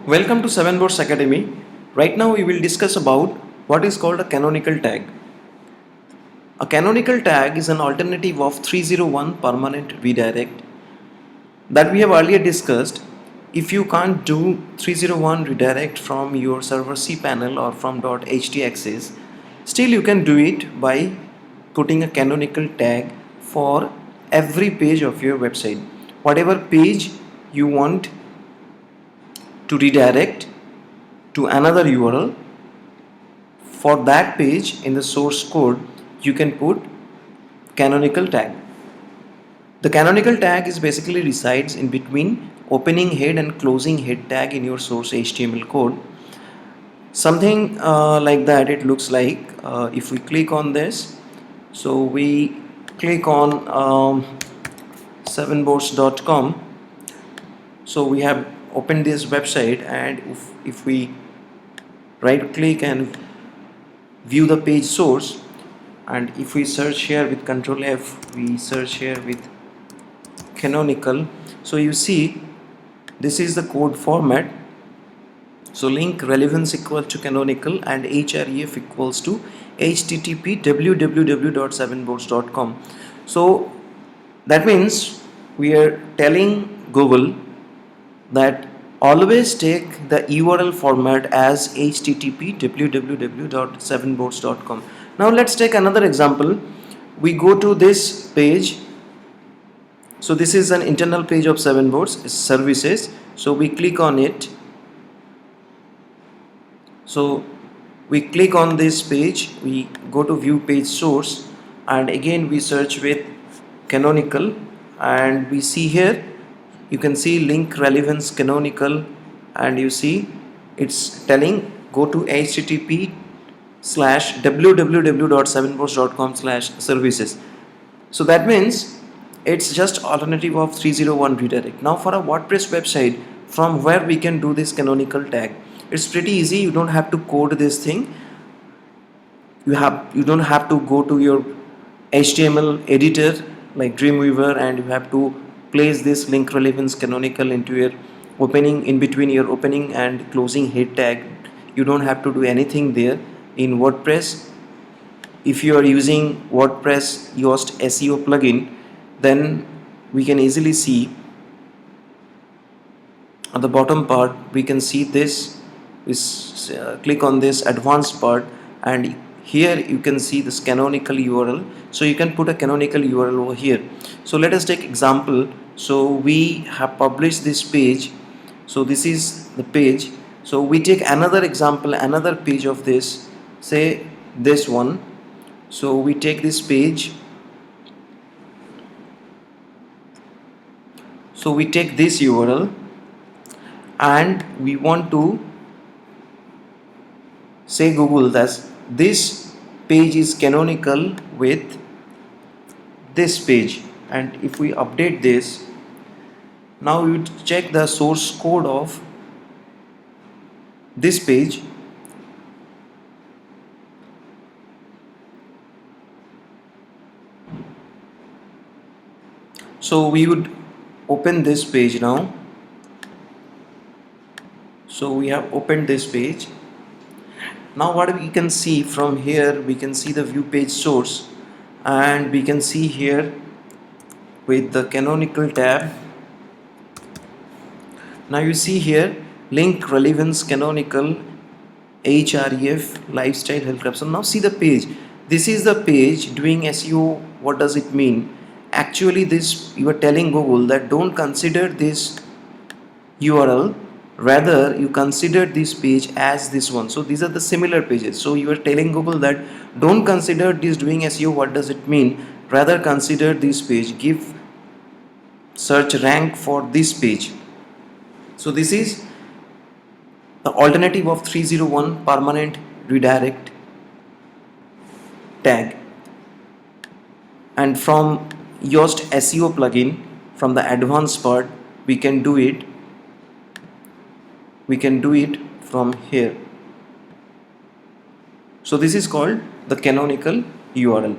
Welcome to 7 Boats Academy. Right now we will discuss about what is called a canonical tag. A canonical tag is an alternative of 301 permanent redirect that we have earlier discussed. If you can't do 301 redirect from your server cpanel or from .htaccess, still you can do it by putting a canonical tag for every page of your website. Whatever page you want to redirect to another URL, for that page in the source code you can put canonical tag. The canonical tag is basically resides in between opening head and closing head tag in your source HTML code. Something like that it looks like. If we click on this, so we click on 7boards.com. so we have opened this website, and if we right click and view the page source, and if we search here with Control F, we search here with canonical, so you see this is the code format. So link relevance equal to canonical and href equals to http www.7boards.com. so that means we are telling Google that always take the URL format as http www.7boards.com. Now let's take another example. We go to this page. So this is an internal page of 7boards services. So we click on it. So we click on this page, we go to view page source, and again we search with canonical, and we see here, you can see link relevance canonical, and you see it's telling go to http/www.7boards.com/services. so that means it's just alternative of 301 redirect. Now for a WordPress website, from where we can do this canonical tag, it's pretty easy. You don't have to code this thing. You don't have to go to your HTML editor like Dreamweaver, and you have to place this link relevance canonical into your opening, in between your opening and closing head tag. You don't have to do anything there in WordPress. If you are using WordPress Yoast SEO plugin, then we can easily see at the bottom part, we can see this. Click on this advanced part, and here you can see this canonical URL. So you can put a canonical URL over here. So let us take example. So we have published this page. So this is the page. So we take another example, another page of this, say this one. So we take this page. So we take this URL, and we want to say Google that this page is canonical with this page. And if we update this, now we would check the source code of this page. So we would open this page now. So we have opened this page. Now what we can see from here, we can see the view page source, and we can see here with the canonical tab. Now you see here link relevance canonical href lifestyle health club. So now see the page. This is the page doing SEO. What does it mean? Actually this, you are telling Google that don't consider this URL, rather you consider this page as this one. So these are the similar pages. So you are telling Google that don't consider this doing SEO. What does it mean? Rather consider this page, give search rank for this page. So this is the alternative of 301 permanent redirect tag. And from Yoast SEO plugin, from the advanced part, we can do it from here. So this is called the canonical URL.